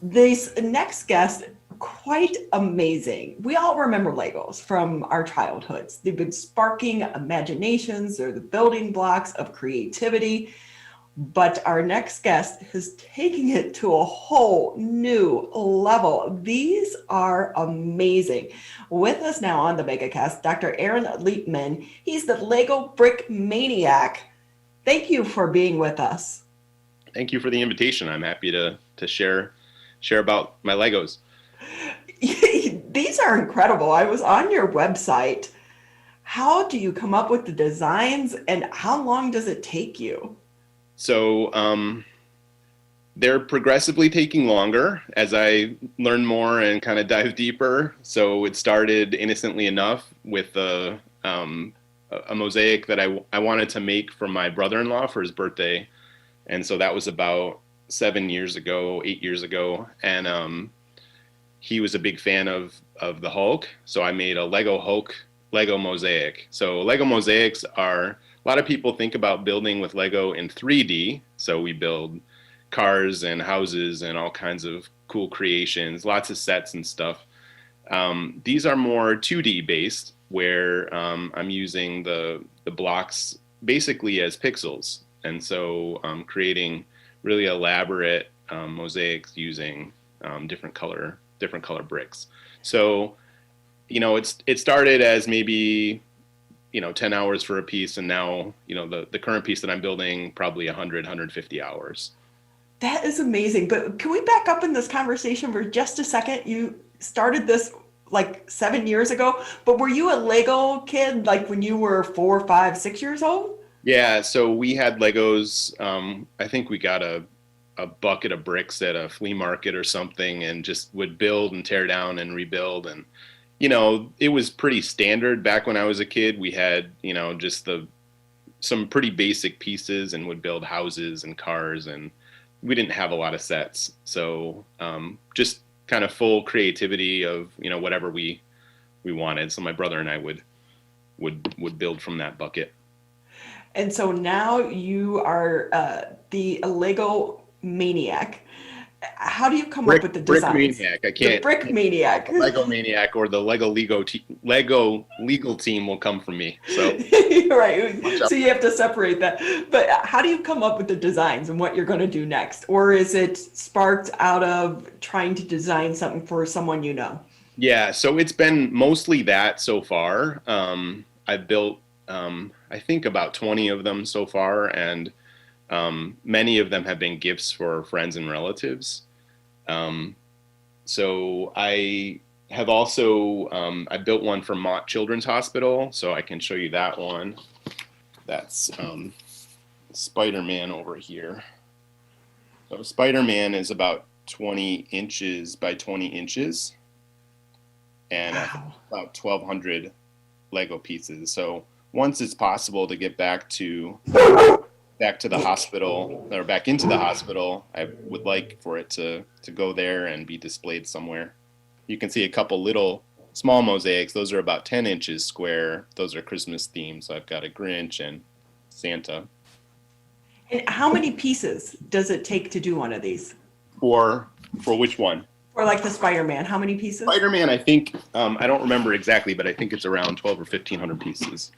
This next guest, quite amazing. We all remember Legos from our childhoods. They've been sparking imaginations, they're the building blocks of creativity. But our next guest is taking it to a whole new level. These are amazing. With us now on the MegaCast, Dr. Aaron Liepman. He's the Lego Brickmaniac. Thank you for being with us. Thank you for the invitation. I'm happy to share about my Legos. These are incredible. I was on your website. How do you come up with the designs and how long does it take you? So they're progressively taking longer as I learn more and kind of dive deeper. So it started innocently enough with a mosaic that I wanted to make for my brother-in-law for his birthday. And so that was about 8 years ago. And he was a big fan of the Hulk. So I made a Lego Hulk Lego mosaic. So Lego mosaics are, a lot of people think about building with Lego in 3D. So we build cars and houses and all kinds of cool creations, lots of sets and stuff. These are more 2D based, where I'm using the blocks basically as pixels. And so I'm creating really elaborate mosaics using different color bricks. So, it started as maybe 10 hours for a piece, and now, the current piece that I'm building, probably 150 hours. That is amazing. But can we back up in this conversation for just a second? You started this like 7 years ago, but were you a Lego kid like when you were 4, 5, 6 years old? Yeah, so we had Legos. I think we got a bucket of bricks at a flea market or something, and just would build and tear down and rebuild. And it was pretty standard back when I was a kid. We had just some pretty basic pieces, and would build houses and cars, and we didn't have a lot of sets. So just kind of full creativity of whatever we wanted. So my brother and I would build from that bucket. And so now you are the Lego maniac. How do you come up with the designs? Brickmaniac. I The can't. brick maniac. Lego Maniac or the Lego legal team will come from me. So Right. watch So out. you have to separate that. But how do you come up with the designs and what you're going to do next? Or is it sparked out of trying to design something for someone you know? Yeah, so it's been mostly that so far. I've built, I think, about 20 of them so far, and many of them have been gifts for friends and relatives. Um, so I have also, I built one for Mott Children's Hospital, so I can show you that one. That's Spider-Man over here. So Spider-Man is about 20 inches by 20 inches, and I think Wow. about 1,200 Lego pieces. So once it's possible to get back to the hospital, or back into the hospital, I would like for it to go there and be displayed somewhere. You can see a couple little small mosaics. Those are about 10 inches square. Those are Christmas themed. So I've got a Grinch and Santa. And how many pieces does it take to do one of these? For which one? Or like the Spider-Man, how many pieces? Spider-Man, I think, I don't remember exactly, but I think it's around 12 or 1,500 pieces.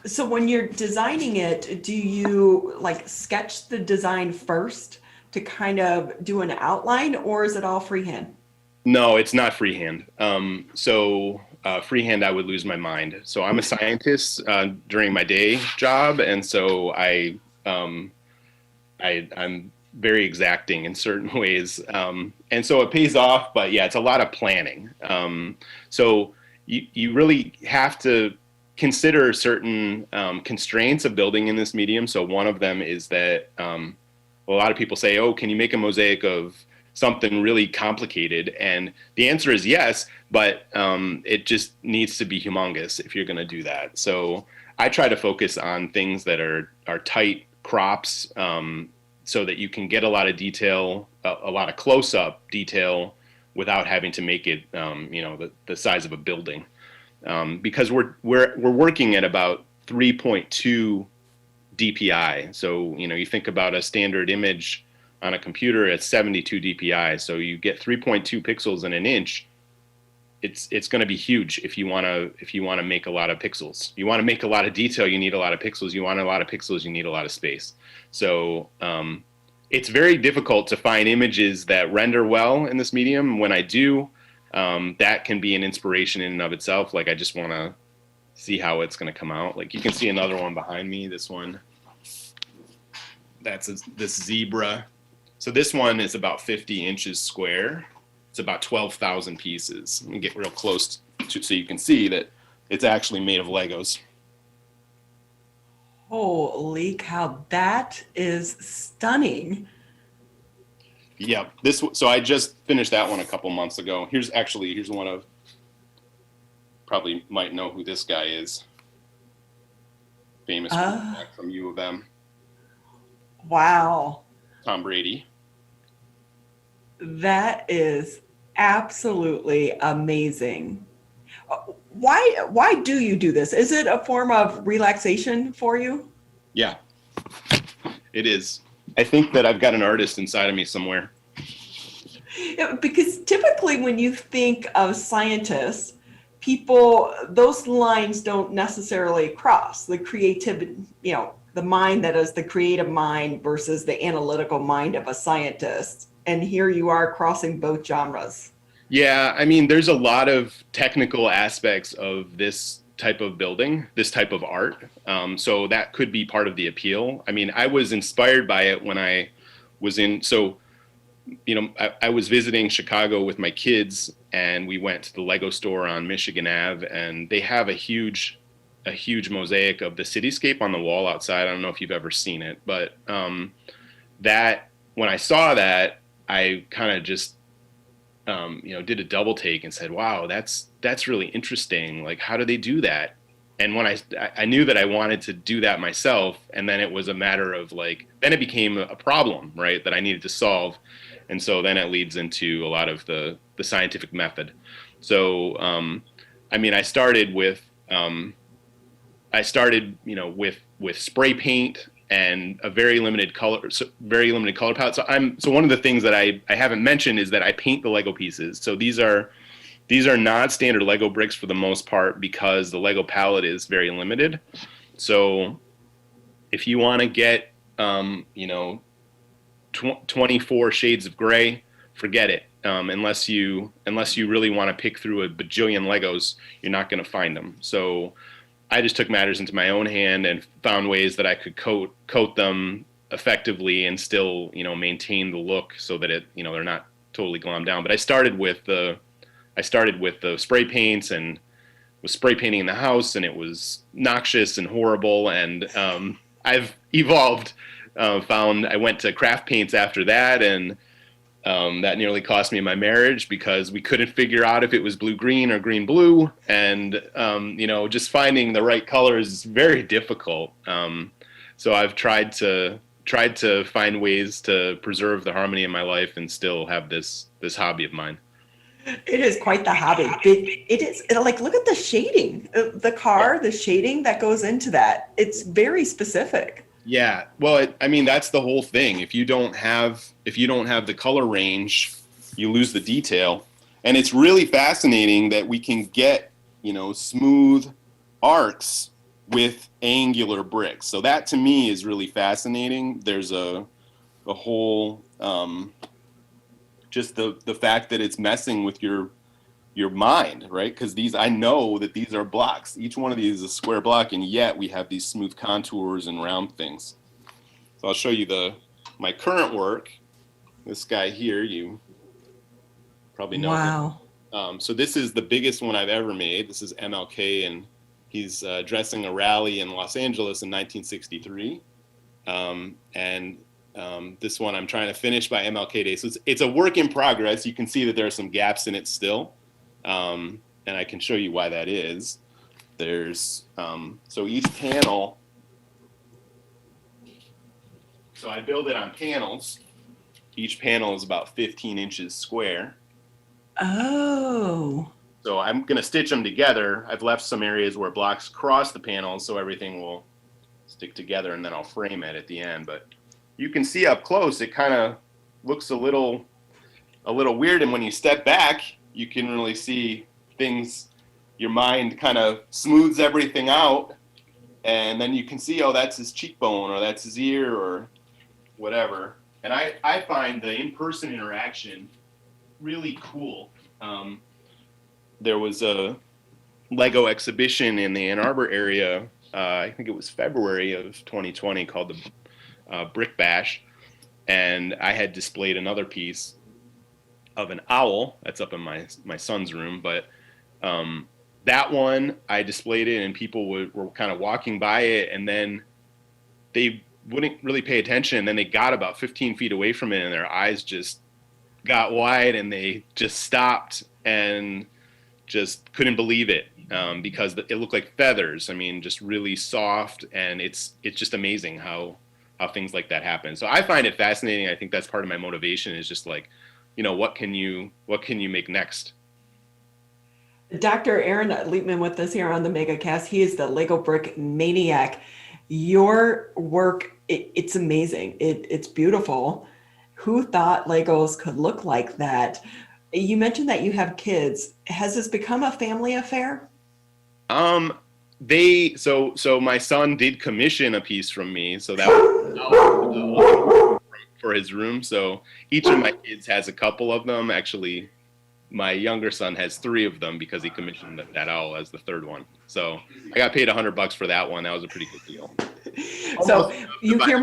So when you're designing it, do you like sketch the design first to kind of do an outline, or is it all freehand? No, it's not freehand. Freehand, I would lose my mind. So I'm a scientist during my day job, and so I'm very exacting in certain ways, and so it pays off. But yeah, it's a lot of planning. So you really have to consider certain constraints of building in this medium. So one of them is that a lot of people say, "Oh, can you make a mosaic of something really complicated?" And the answer is yes, but it just needs to be humongous if you're going to do that. So I try to focus on things that are tight crops, so that you can get a lot of detail, a lot of close-up detail, without having to make it, the size of a building, because we're working at about 3.2 DPI. So you think about a standard image on a computer at 72 DPI. So you get 3.2 pixels in an inch. It's going to be huge if you want to make a lot of pixels. You want to make a lot of detail, you need a lot of pixels. You want a lot of pixels, you need a lot of space. So it's very difficult to find images that render well in this medium. When I do, that can be an inspiration in and of itself. Like I just want to see how it's going to come out. Like you can see another one behind me. This one, this zebra. So this one is about 50 inches square. It's about 12,000 pieces. Let me get real close so you can see that it's actually made of Legos. Holy cow, that is stunning. Yeah, so I just finished that one a couple months ago. Here's one of, probably might know who this guy is. Famous from U of M. Wow. Tom Brady. That is absolutely amazing. Why do you do this? Is it a form of relaxation for you? Yeah, it is. I think that I've got an artist inside of me somewhere. Yeah, because typically when you think of scientists, people, those lines don't necessarily cross. The creativity, the mind that is the creative mind versus the analytical mind of a scientist. And here you are crossing both genres. Yeah, I mean, there's a lot of technical aspects of this type of building, this type of art. So that could be part of the appeal. I mean, I was inspired by it when I was I was visiting Chicago with my kids, and we went to the Lego store on Michigan Ave, and they have a huge mosaic of the cityscape on the wall outside. I don't know if you've ever seen it, but that when I saw that, I kind of just did a double take and said, wow, that's really interesting. Like, how do they do that? And when I knew that I wanted to do that myself, and then it was a matter of then it became a problem, right, that I needed to solve. And so then it leads into a lot of the scientific method. So, I mean, I started with spray paint and a very limited color palette. So one of the things that I haven't mentioned is that I paint the Lego pieces. So these are not standard Lego bricks for the most part, because the Lego palette is very limited. So if you want to get 24 shades of gray, forget it. Unless you really want to pick through a bajillion Legos, you're not going to find them. So I just took matters into my own hand and found ways that I could coat them effectively and still, maintain the look so that they're not totally glommed down. But I started with the spray paints and was spray painting in the house, and it was noxious and horrible. And I've evolved. I went to craft paints after that, and that nearly cost me my marriage because we couldn't figure out if it was blue-green or green-blue. And, just finding the right colors is very difficult. So I've tried to find ways to preserve the harmony in my life and still have this hobby of mine. It is quite the hobby. It is look at the shading, the shading that goes into that. It's very specific. Yeah, well, that's the whole thing. If you don't have the color range, you lose the detail. And it's really fascinating that we can get, smooth arcs with angular bricks. So that to me is really fascinating. There's a whole just the fact that it's messing with your mind, right? Because I know that these are blocks. Each one of these is a square block, and yet we have these smooth contours and round things. So I'll show you my current work. This guy here, you probably know him. So this is the biggest one I've ever made. This is MLK, and he's dressing a rally in Los Angeles in 1963. This one I'm trying to finish by MLK Day. So it's a work in progress. You can see that there are some gaps in it still. And I can show you why that is. There's, so each panel, so I build it on panels. Each panel is about 15 inches square. Oh. So I'm going to stitch them together. I've left some areas where blocks cross the panels so everything will stick together, and then I'll frame it at the end. But you can see up close, it kind of looks a little weird, and when you step back, you can really see things. Your mind kind of smooths everything out, and then you can see, oh, that's his cheekbone, or that's his ear, or whatever. And I find the in-person interaction really cool. There was a Lego exhibition in the Ann Arbor area. I think it was February of 2020, called the Brick Bash, and I had displayed another piece of an owl that's up in my son's room, but that one I displayed it, and people were kind of walking by it, and then they wouldn't really pay attention, and then they got about 15 feet away from it, and their eyes just got wide, and they just stopped and just couldn't believe it, because it looked like feathers. I mean, just really soft, and it's just amazing how things like that happen. So I find it fascinating. I think that's part of my motivation, is just like, what can you make next? Dr. Aaron Liepman with us here on the MegaCast. He is the Lego Brick Maniac. Your work, it's amazing. It's beautiful. Who thought Legos could look like that? You mentioned that you have kids. Has this become a family affair? So my son did commission a piece from me, so that was for his room. So each of my kids has a couple of them. Actually, my younger son has 3 of them because he commissioned that owl as the 3rd one. So I got paid $100 for that one. That was a pretty good deal. So you hear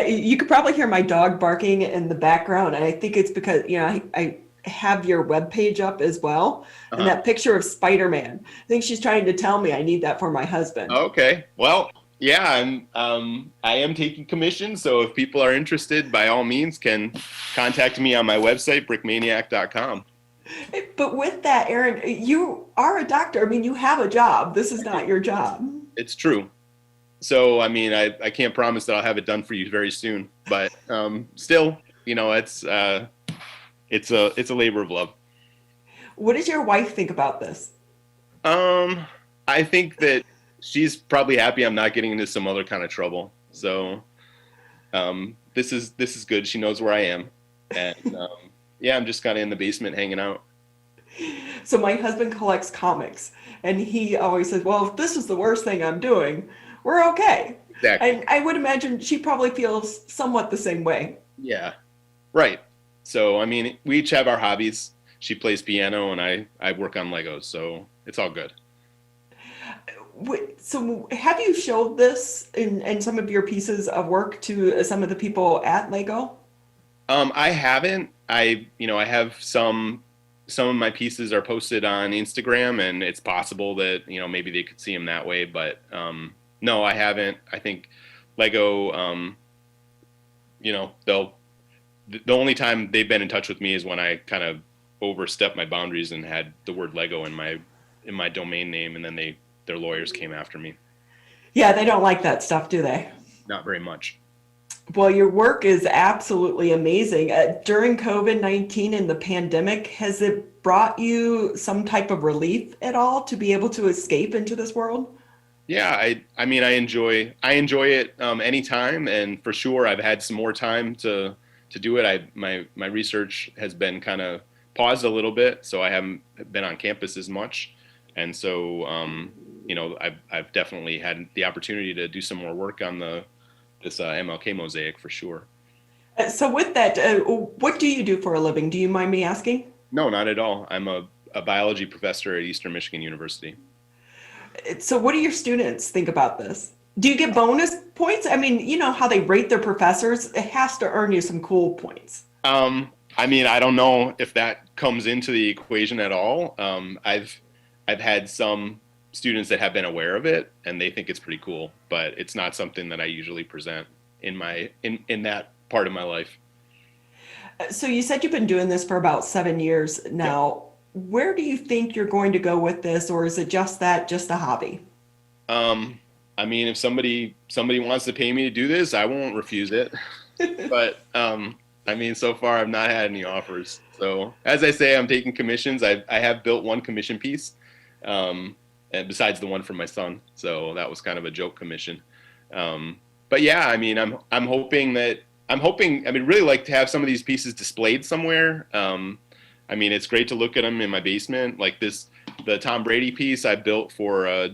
you could probably hear my dog barking in the background. And I think it's because, I have your webpage up as well. Uh-huh. And that picture of Spider-Man, I think she's trying to tell me I need that for my husband. Okay. Well, yeah, I am taking commissions. So if people are interested, by all means, can contact me on my website, brickmaniac.com. But with that, Aaron, you are a doctor. I mean, you have a job. This is not your job. It's true. So, I mean, I can't promise that I'll have it done for you very soon, but still, it's a labor of love. What does your wife think about this? I think that she's probably happy I'm not getting into some other kind of trouble. So, this is good. She knows where I am, and yeah, I'm just kind of in the basement hanging out. So my husband collects comics, and he always says, well, if this is the worst thing I'm doing, we're okay. Exactly. And I would imagine she probably feels somewhat the same way. Yeah, right. So, I mean, we each have our hobbies. She plays piano, and I work on Legos, so it's all good. So have you showed this in some of your pieces of work to some of the people at Lego? I haven't. I have some of my pieces are posted on Instagram, and it's possible that, maybe they could see them that way, but no, I haven't. I think Lego, the only time they've been in touch with me is when I kind of overstepped my boundaries and had the word Lego in my domain name, and then their lawyers came after me. Yeah, they don't like that stuff, do they? Not very much. Well, your work is absolutely amazing. During COVID-19 and the pandemic, has it brought you some type of relief at all to be able to escape into this world? Yeah, I mean, I enjoy it anytime, and for sure I've had some more time to do it. My research has been kind of paused a little bit, so I haven't been on campus as much, and so I've definitely had the opportunity to do some more work on this MLK Mosaic for sure. So with that, what do you do for a living? Do you mind me asking? No, not at all. I'm a biology professor at Eastern Michigan University. So what do your students think about this? Do you get bonus points? I mean, you know how they rate their professors? It has to earn you some cool points. I mean, I don't know if that comes into the equation at all. I've had some students that have been aware of it, and they think it's pretty cool, but it's not something that I usually present in that part of my life. So you said you've been doing this for about 7 years now. Yep. Where do you think you're going to go with this, or is it just a hobby? I mean, if somebody wants to pay me to do this, I won't refuse it. But I mean, so far I've not had any offers. So as I say, I'm taking commissions. I have built one commission piece, and besides the one for my son. So that was kind of a joke commission. But yeah, I mean, I'm hoping that I'm hoping, I mean, really like to have some of these pieces displayed somewhere. I mean, it's great to look at them in my basement. Like the Tom Brady piece I built for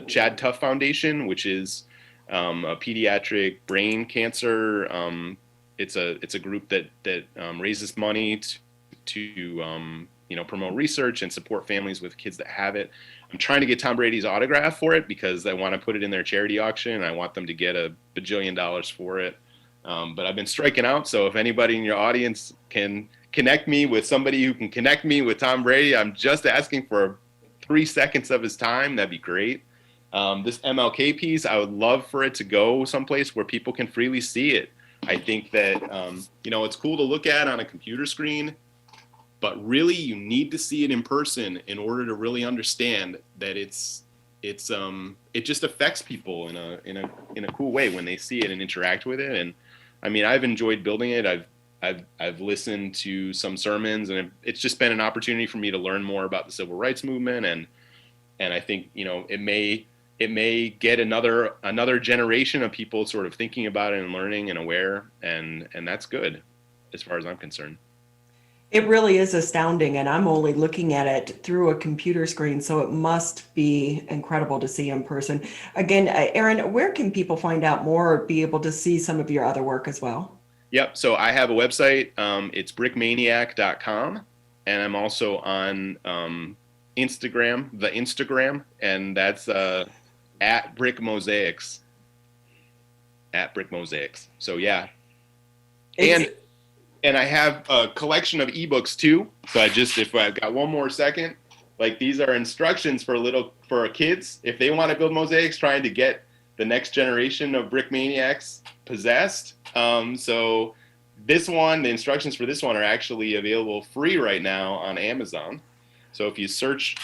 Chad Tough Foundation, which is a pediatric brain cancer. It's a group that raises money to promote research and support families with kids that have it. I'm trying to get Tom Brady's autograph for it because I want to put it in their charity auction. And I want them to get $1 bajillion for it. But I've been striking out. So if anybody in your audience can connect me with somebody who can connect me with Tom Brady, I'm just asking for 3 seconds of his time. That'd be great. This MLK piece, I would love for it to go someplace where people can freely see it. I think that, it's cool to look at on a computer screen, but really you need to see it in person in order to really understand that it just affects people in a cool way when they see it and interact with it. And I mean, I've enjoyed building it. I've listened to some sermons, and it's just been an opportunity for me to learn more about the civil rights movement. And I think, it may get another generation of people sort of thinking about it and learning and aware. And that's good as far as I'm concerned. It really is astounding, and I'm only looking at it through a computer screen, so it must be incredible to see in person. Again, Aaron, where can people find out more or be able to see some of your other work as well? Yep. So I have a website. It's brickmaniac.com, and I'm also on Instagram, and that's at Brick Mosaics. At Brick Mosaics. So yeah. And I have a collection of ebooks too. So if I've got one more second, like these are instructions for kids if they want to build mosaics, trying to get the next generation of Brickmaniacs possessed. So the instructions for this one are actually available free right now on Amazon. So if you search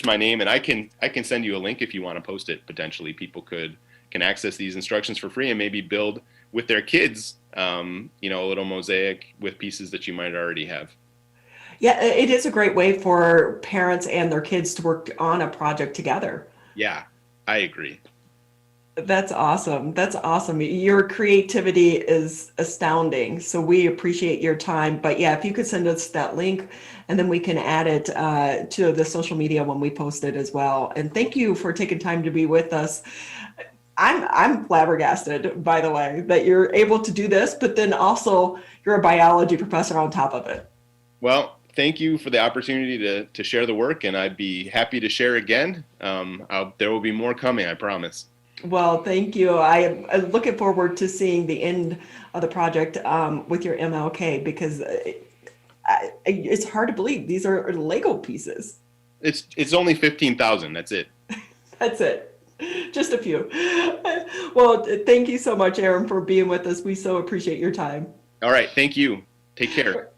my name, and I can send you a link if you want to post it. Potentially, people can access these instructions for free and maybe build with their kids, a little mosaic with pieces that you might already have. Yeah, it is a great way for parents and their kids to work on a project together. Yeah, I agree. That's awesome. That's awesome. Your creativity is astounding. So we appreciate your time. But yeah, if you could send us that link, and then we can add it to the social media when we post it as well. And thank you for taking time to be with us. I'm flabbergasted, by the way, that you're able to do this, but then also you're a biology professor on top of it. Well, thank you for the opportunity to share the work, and I'd be happy to share again. There will be more coming, I promise. Well, thank you. I'm looking forward to seeing the end of the project with your MLK, because it's hard to believe these are Lego pieces. It's only 15,000. That's it. That's it. Just a few. Well, thank you so much, Aaron, for being with us. We so appreciate your time. All right. Thank you. Take care.